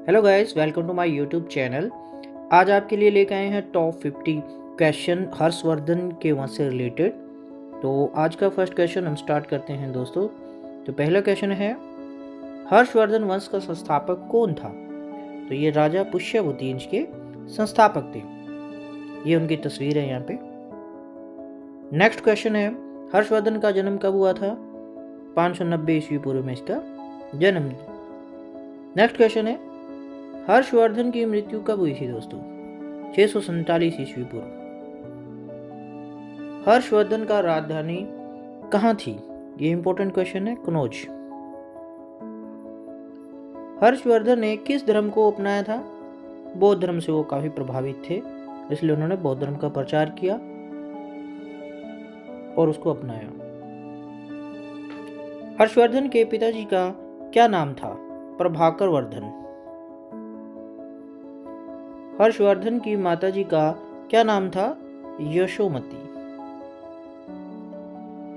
Hello guys, welcome to my YouTube channel. आज आपके लिए लेकर आए हैं टॉप 50 क्वेश्चन हर्षवर्धन के वंश से रिलेटेड। तो आज का फर्स्ट क्वेश्चन हम स्टार्ट करते हैं दोस्तों। तो पहला क्वेश्चन है, हर्षवर्धन वंश का संस्थापक कौन था? तो ये राजा पुष्यभूति के संस्थापक थे। ये उनकी तस्वीर है यहाँ पे। नेक्स्ट क्वेश्चन है, हर्षवर्धन का जन्म कब हुआ था? 590 ईस्वी पूर्व में इसका जन्म। नेक्स्ट क्वेश्चन है, हर्षवर्धन की मृत्यु कब हुई थी दोस्तों? 647 ईस्वी पूर्व। हर्षवर्धन का राजधानी कहाँ थी? ये इंपॉर्टेंट क्वेश्चन है, कनौज। हर्षवर्धन ने किस धर्म को अपनाया था? बौद्ध धर्म से वो काफी प्रभावित थे, इसलिए उन्होंने बौद्ध धर्म का प्रचार किया और उसको अपनाया। हर्षवर्धन के पिताजी का क्या नाम था? प्रभाकर वर्धन। हर्षवर्धन की माताजी का क्या नाम था? यशोमती।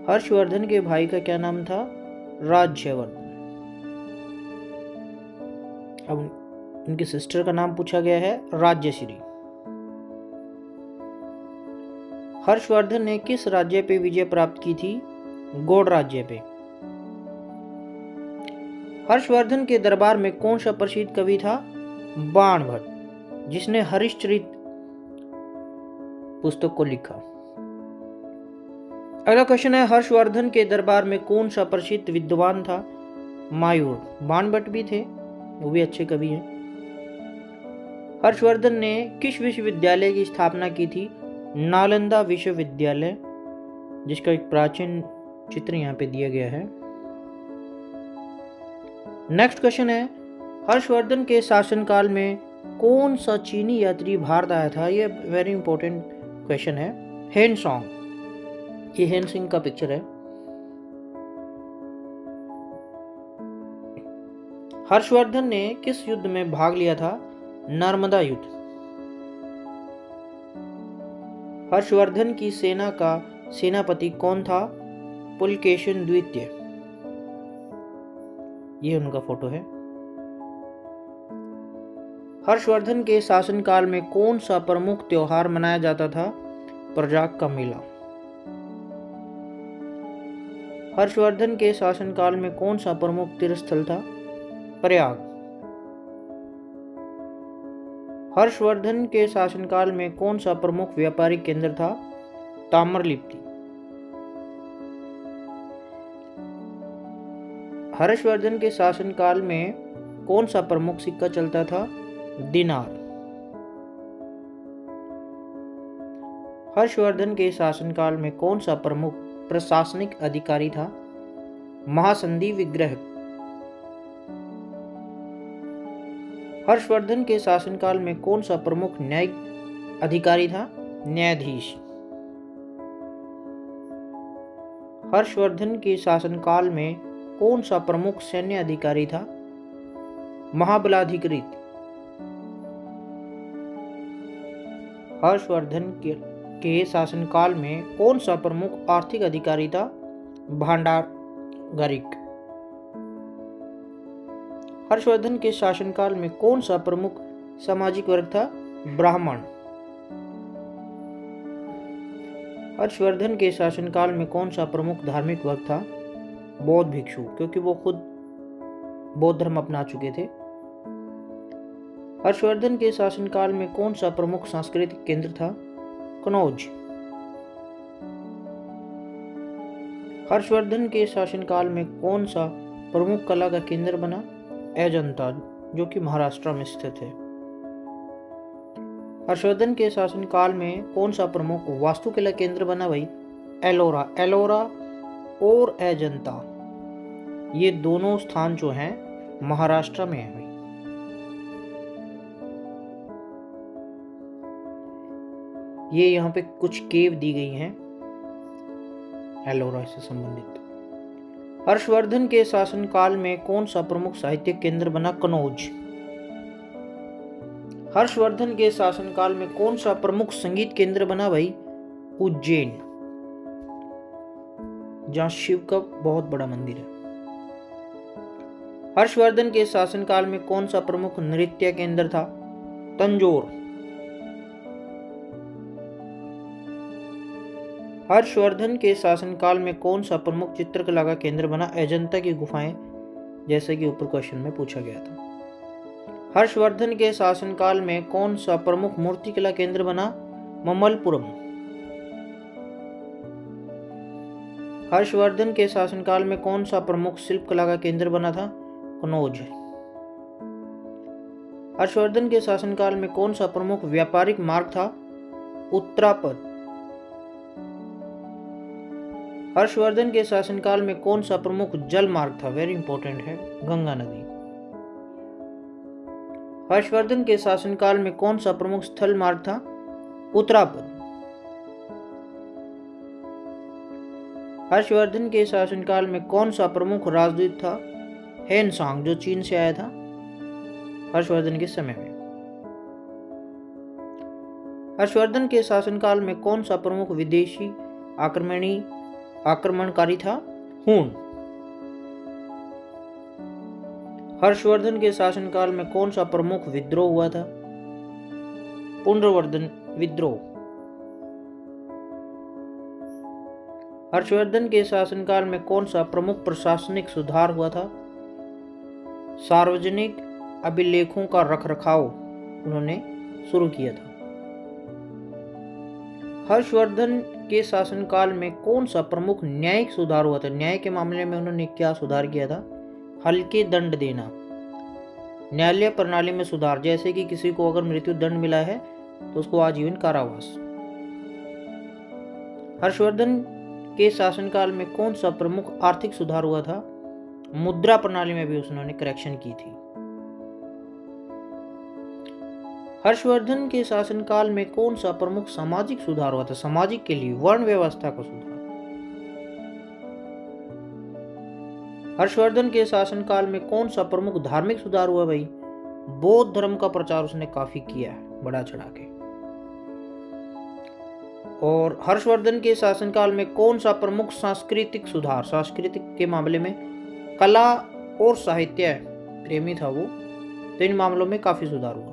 हर्षवर्धन के भाई का क्या नाम था? राज्यवर्धन। अब उनकी सिस्टर का नाम पूछा गया है, राज्यश्री। हर्षवर्धन ने किस राज्य पे विजय प्राप्त की थी? गौड़ राज्य पे। हर्षवर्धन के दरबार में कौन सा प्रसिद्ध कवि था? बाणभट्ट, जिसने हरिश्चरित पुस्तक को लिखा। अगला क्वेश्चन है, हर्षवर्धन के दरबार में कौन सा प्रसिद्ध विद्वान था? मायूर। बाणभट्ट भी थे, वो भी अच्छे कवि हैं। हर्षवर्धन ने किस विश्वविद्यालय की स्थापना की थी? नालंदा विश्वविद्यालय, जिसका एक प्राचीन चित्र यहाँ पे दिया गया है। नेक्स्ट क्वेश्चन है, हर्षवर्धन के शासनकाल में कौन सा चीनी यात्री भारत आया था? ये वेरी इंपॉर्टेंट क्वेश्चन है। हेनसोंग। ये हेनसिंग का पिक्चर है। हर्षवर्धन ने किस युद्ध में भाग लिया था? नर्मदा युद्ध। हर्षवर्धन की सेना का सेनापति कौन था? पुलकेशिन द्वितीय। ये उनका फोटो है। हर्षवर्धन के शासनकाल में कौन सा प्रमुख त्योहार मनाया जाता था? प्रजाग का मेला। हर्षवर्धन के शासनकाल में कौन सा प्रमुख तीर्थस्थल था? प्रयाग। हर्षवर्धन के शासनकाल में कौन सा प्रमुख व्यापारिक केंद्र था? ताम्रलिप्ति। हर्षवर्धन के शासनकाल में कौन सा प्रमुख सिक्का चलता था? दिनार। हर्षवर्धन के शासनकाल में कौन सा प्रमुख प्रशासनिक अधिकारी था? महासंधि विग्रह। हर्षवर्धन के शासनकाल में कौन सा प्रमुख न्यायिक अधिकारी था? न्यायाधीश। हर्षवर्धन के शासनकाल में कौन सा प्रमुख सैन्य अधिकारी था? महाबलाधिकृत। हर्षवर्धन के शासनकाल में कौन सा प्रमुख आर्थिक अधिकारी था? भांडागारिक। हर्षवर्धन के शासनकाल में कौन सा प्रमुख सामाजिक वर्ग था? ब्राह्मण। हर्षवर्धन के शासनकाल में कौन सा प्रमुख धार्मिक वर्ग था? बौद्ध भिक्षु, क्योंकि वो खुद बौद्ध धर्म अपना चुके थे। हर्षवर्धन के शासनकाल में कौन सा प्रमुख सांस्कृतिक केंद्र था? कनौज। हर्षवर्धन के शासनकाल में कौन सा प्रमुख कला का केंद्र बना? अजंता, जो कि महाराष्ट्र में स्थित है। हर्षवर्धन के शासनकाल में कौन सा प्रमुख वास्तुकला केंद्र बना भाई? एलोरा। एलोरा और अजंता, ये दोनों स्थान जो हैं महाराष्ट्र में है भाई। ये यहाँ पे कुछ केव दी गई हैं एलोरा से संबंधित। हर्षवर्धन के शासनकाल में कौन सा प्रमुख साहित्यिक केंद्र बना? कनौज। हर्षवर्धन के शासनकाल में कौन सा प्रमुख संगीत केंद्र बना भाई? उज्जैन, जहां शिव का बहुत बड़ा मंदिर है। हर्षवर्धन के शासनकाल में कौन सा प्रमुख नृत्य केंद्र था? तंजौर। हर्षवर्धन के शासनकाल में कौन सा प्रमुख चित्रकला का केंद्र बना? अजंता की गुफाएं, जैसे कि ऊपर क्वेश्चन में पूछा गया था। हर्षवर्धन के शासनकाल में कौन सा प्रमुख मूर्तिकला केंद्र बना? ममल्लपुरम। हर्षवर्धन के शासनकाल में कौन सा प्रमुख शिल्पकला का केंद्र बना था? कनौज। हर्षवर्धन के शासनकाल में कौन सा प्रमुख व्यापारिक मार्ग था? उत्तरापद। हर्षवर्धन के शासनकाल में कौन सा प्रमुख जल मार्ग था? वेरी इंपॉर्टेंट है, गंगा नदी। हर्षवर्धन के शासनकाल में कौन सा प्रमुख स्थल मार्ग था? उत्तरापद। हर्षवर्धन के शासनकाल में कौन सा प्रमुख राजदूत था? हेनसांग, जो चीन से आया था हर्षवर्धन के समय में। हर्षवर्धन के शासनकाल में कौन सा प्रमुख विदेशी आक्रमणकारी था? हूण। हर्षवर्धन के शासनकाल में कौन सा प्रमुख विद्रोह हुआ था? पुंड्रवर्धन विद्रोह। हर्षवर्धन के शासनकाल में कौन सा प्रमुख प्रशासनिक सुधार हुआ था? सार्वजनिक अभिलेखों का रखरखाव उन्होंने शुरू किया था। हर्षवर्धन के शासनकाल में कौन सा प्रमुख न्यायिक सुधार हुआ था? न्याय के मामले में उन्होंने क्या सुधार किया था? हल्के दंड देना, न्यायालय प्रणाली में सुधार, जैसे कि किसी को अगर मृत्यु दंड मिला है तो उसको आजीवन कारावास। हर्षवर्धन के शासनकाल में कौन सा प्रमुख आर्थिक सुधार हुआ था? मुद्रा प्रणाली में भी उन्होंने करेक्शन की थी। हर्षवर्धन के शासनकाल में कौन सा प्रमुख सामाजिक सुधार हुआ था? सामाजिक के लिए वर्ण व्यवस्था का सुधार। हर्षवर्धन के शासनकाल में कौन सा प्रमुख धार्मिक सुधार हुआ? भाई, बौद्ध धर्म का प्रचार उसने काफी किया है, बढ़ा चढ़ा के। और हर्षवर्धन के शासनकाल में कौन सा प्रमुख सांस्कृतिक सुधार? सांस्कृतिक के मामले में कला और साहित्य प्रेमी था वो, तो इन मामलों में काफी सुधार हुआ।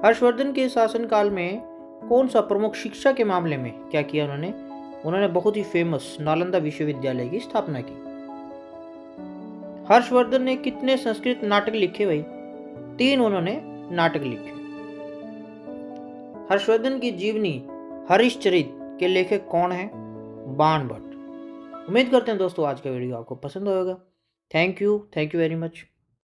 हर्षवर्धन के शासनकाल में कौन सा प्रमुख शिक्षा के मामले में क्या किया? उन्होंने बहुत ही फेमस नालंदा विश्वविद्यालय की स्थापना की। हर्षवर्धन ने कितने संस्कृत नाटक लिखे? भाई, 3 उन्होंने नाटक लिखे। हर्षवर्धन की जीवनी हरिश्चरित के लेखक कौन है? बाण भट्ट। उम्मीद करते हैं दोस्तों आज का वीडियो आपको पसंद होगा। Thank you very much.